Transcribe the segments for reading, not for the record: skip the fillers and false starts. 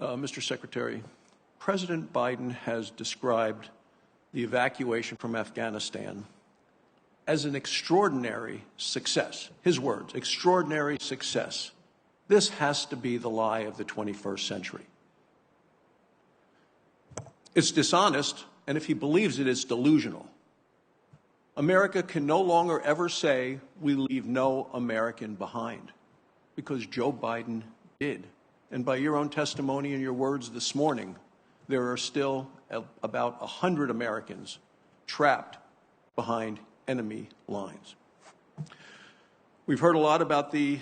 Mr. Secretary, President Biden has described the evacuation from Afghanistan as an extraordinary success. His words, extraordinary success. This has to be the lie of the 21st century. It's dishonest, and if he believes it, it's delusional. America can no longer ever say we leave no American behind, because Joe Biden did. And by your own testimony and your words this morning, there are still about 100 Americans trapped behind enemy lines. We've heard a lot about the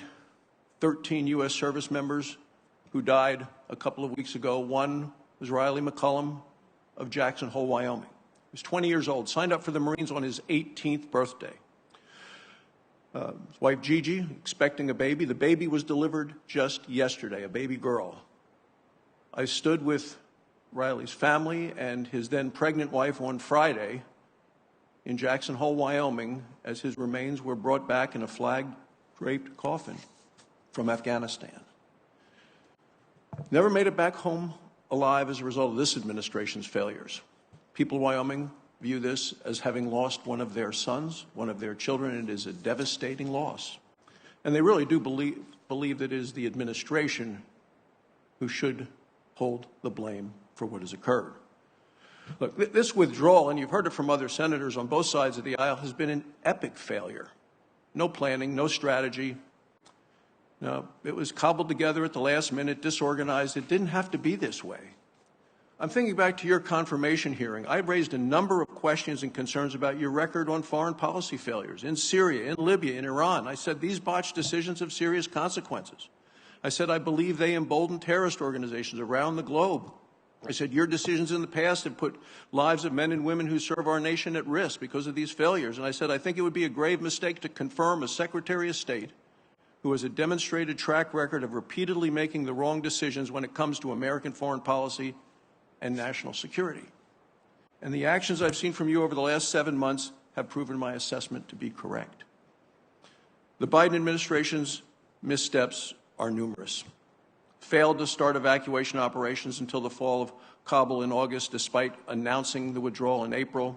13 U.S. service members who died a couple of weeks ago. One was Riley McCullum of Jackson Hole, Wyoming. He was 20 years old, signed up for the Marines on his 18th birthday. His wife Gigi, expecting a baby. The baby was delivered just yesterday, a baby girl. I stood with Riley's family and his then pregnant wife on Friday in Jackson Hole, Wyoming, as his remains were brought back in a flag-draped coffin from Afghanistan. Never made it back home alive as a result of this administration's failures. People in Wyoming view this as having lost one of their sons, one of their children. It is a devastating loss. And they really do believe that it is the administration who should hold the blame for what has occurred. Look, this withdrawal, and you've heard it from other senators on both sides of the aisle, has been an epic failure. No planning, no strategy. No, it was cobbled together at the last minute, disorganized. It didn't have to be this way. I'm thinking back to your confirmation hearing. I raised a number of questions and concerns about your record on foreign policy failures in Syria, in Libya, in Iran. I said these botched decisions have serious consequences. I said I believe they embolden terrorist organizations around the globe. I said your decisions in the past have put lives of men and women who serve our nation at risk because of these failures. And I said I think it would be a grave mistake to confirm a Secretary of State who has a demonstrated track record of repeatedly making the wrong decisions when it comes to American foreign policy and national security. And the actions I've seen from you over the last 7 months have proven my assessment to be correct. The Biden administration's missteps are numerous. Failed to start evacuation operations until the fall of Kabul in August, despite announcing the withdrawal in April.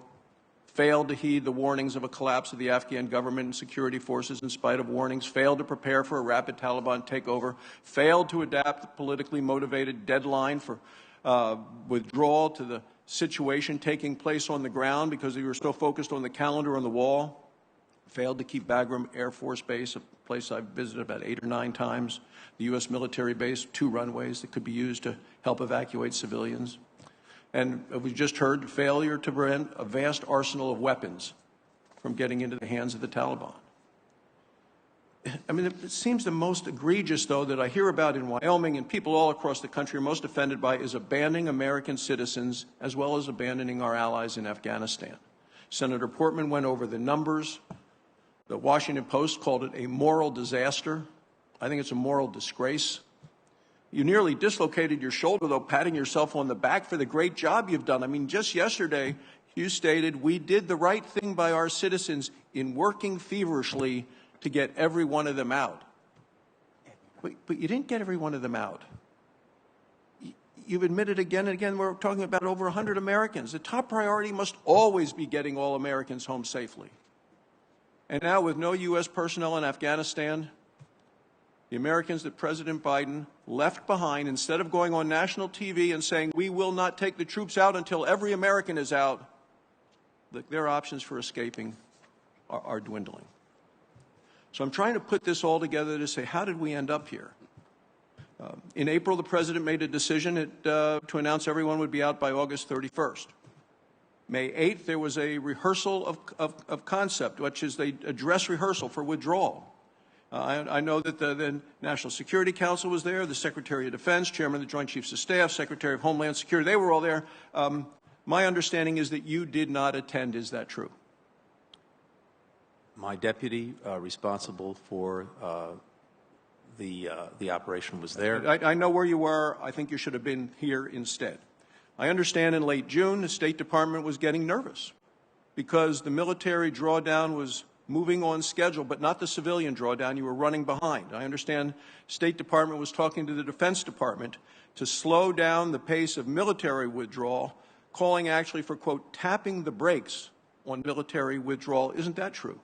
Failed to heed the warnings of a collapse of the Afghan government and security forces in spite of warnings. Failed to prepare for a rapid Taliban takeover. Failed to adapt the politically motivated deadline for withdrawal to the situation taking place on the ground because we were so focused on the calendar on the wall. Failed to keep Bagram Air Force Base, a place I've visited about 8 or 9 times, the U.S. military base, 2 runways that could be used to help evacuate civilians. And we just heard failure to prevent a vast arsenal of weapons from getting into the hands of the Taliban. I mean, it seems the most egregious, though, that I hear about in Wyoming and people all across the country are most offended by is abandoning American citizens as well as abandoning our allies in Afghanistan. Senator Portman went over the numbers. The Washington Post called it a moral disaster. I think it's a moral disgrace. You nearly dislocated your shoulder, though, patting yourself on the back for the great job you've done. I mean, just yesterday, you stated, we did the right thing by our citizens in working feverishly to get every one of them out. But you didn't get every one of them out. You've admitted again and again we're talking about over 100 Americans. The top priority must always be getting all Americans home safely. And now with no U.S. personnel in Afghanistan, the Americans that President Biden left behind, instead of going on national TV and saying we will not take the troops out until every American is out, their options for escaping are dwindling. So I'm trying to put this all together to say, how did we end up here? In April, the President made a decision to announce everyone would be out by August 31st. May 8th, there was a rehearsal of concept, which is a dress rehearsal for withdrawal. I know that the National Security Council was there, the Secretary of Defense, Chairman of the Joint Chiefs of Staff, Secretary of Homeland Security. They were all there. My understanding is that you did not attend. Is that true? My deputy responsible for the operation was there. I know where you were. I think you should have been here instead. I understand in late June the State Department was getting nervous because the military drawdown was moving on schedule, but not the civilian drawdown. You were running behind. I understand State Department was talking to the Defense Department to slow down the pace of military withdrawal, calling actually for, quote, tapping the brakes on military withdrawal. Isn't that true?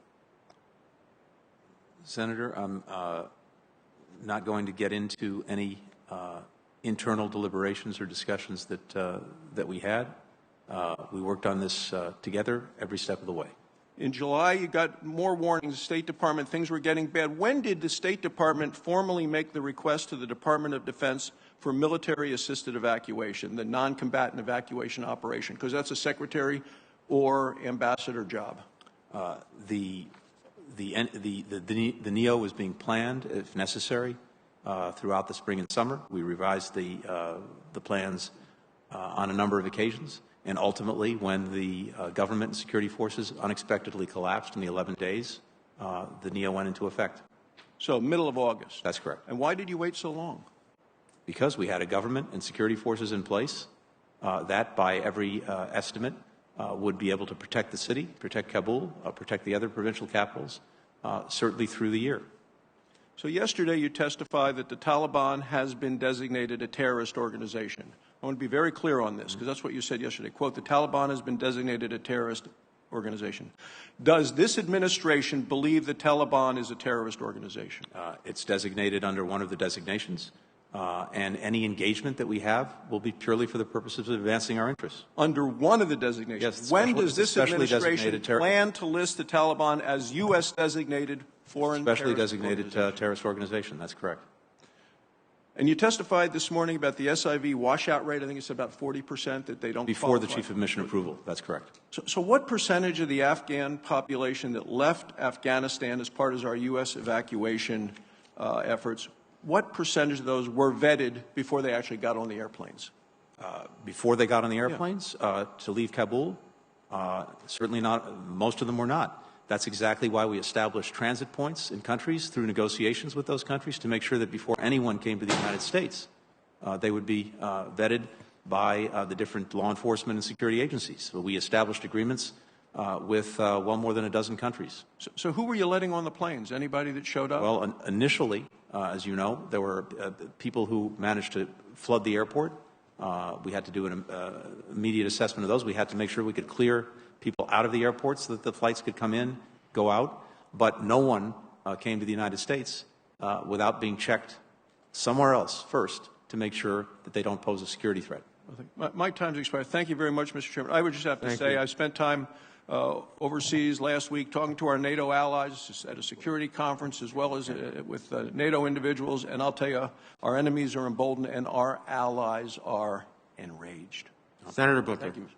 Senator, I'm not going to get into any internal deliberations or discussions that we had. We worked on this together every step of the way. In July, you got more warnings, the State Department, things were getting bad. When did the State Department formally make the request to the Department of Defense for military-assisted evacuation, the non-combatant evacuation operation? Because that's a secretary or ambassador job. The NEO was being planned, if necessary, throughout the spring and summer. We revised the plans on a number of occasions. And ultimately, when the government and security forces unexpectedly collapsed in the 11 days, the NEO went into effect. So middle of August. That's correct. And why did you wait so long? Because we had a government and security forces in place that, by every estimate, would be able to protect the city, protect Kabul, protect the other provincial capitals, certainly through the year. So yesterday you testified that the Taliban has been designated a terrorist organization. I want to be very clear on this, because that's what you said yesterday. Quote, the Taliban has been designated a terrorist organization. Does this administration believe the Taliban is a terrorist organization? It's designated under one of the designations, and any engagement that we have will be purely for the purposes of advancing our interests. Under one of the designations. Yes, when does this administration plan to list the Taliban as U.S. designated foreign specially terrorist designated organization? Terrorist organization? That's correct. And you testified this morning about the SIV washout rate. I think it's about 40% that they don't Before qualify. the Chief of Mission approval. That's correct. So what percentage of the Afghan population that left Afghanistan as part of our U.S. evacuation efforts, what percentage of those were vetted before they actually got on the airplanes? Before they got on the airplanes to leave Kabul? Certainly not. Most of them were not. That's exactly why we established transit points in countries through negotiations with those countries to make sure that before anyone came to the United States, they would be vetted by the different law enforcement and security agencies. So we established agreements with well more than a dozen countries. So who were you letting on the planes? Anybody that showed up? Well, initially, as you know, there were people who managed to flood the airport. We had to do an immediate assessment of those. We had to make sure we could clear people out of the airport so that the flights could come in, go out. But no one came to the United States without being checked somewhere else first to make sure that they don't pose a security threat. My time's expired. Thank you very much, Mr. Chairman. I would just have to say I spent time overseas last week talking to our NATO allies at a security conference as well as with NATO individuals, and I'll tell you, our enemies are emboldened and our allies are enraged. Senator Booker. Thank you, Mr.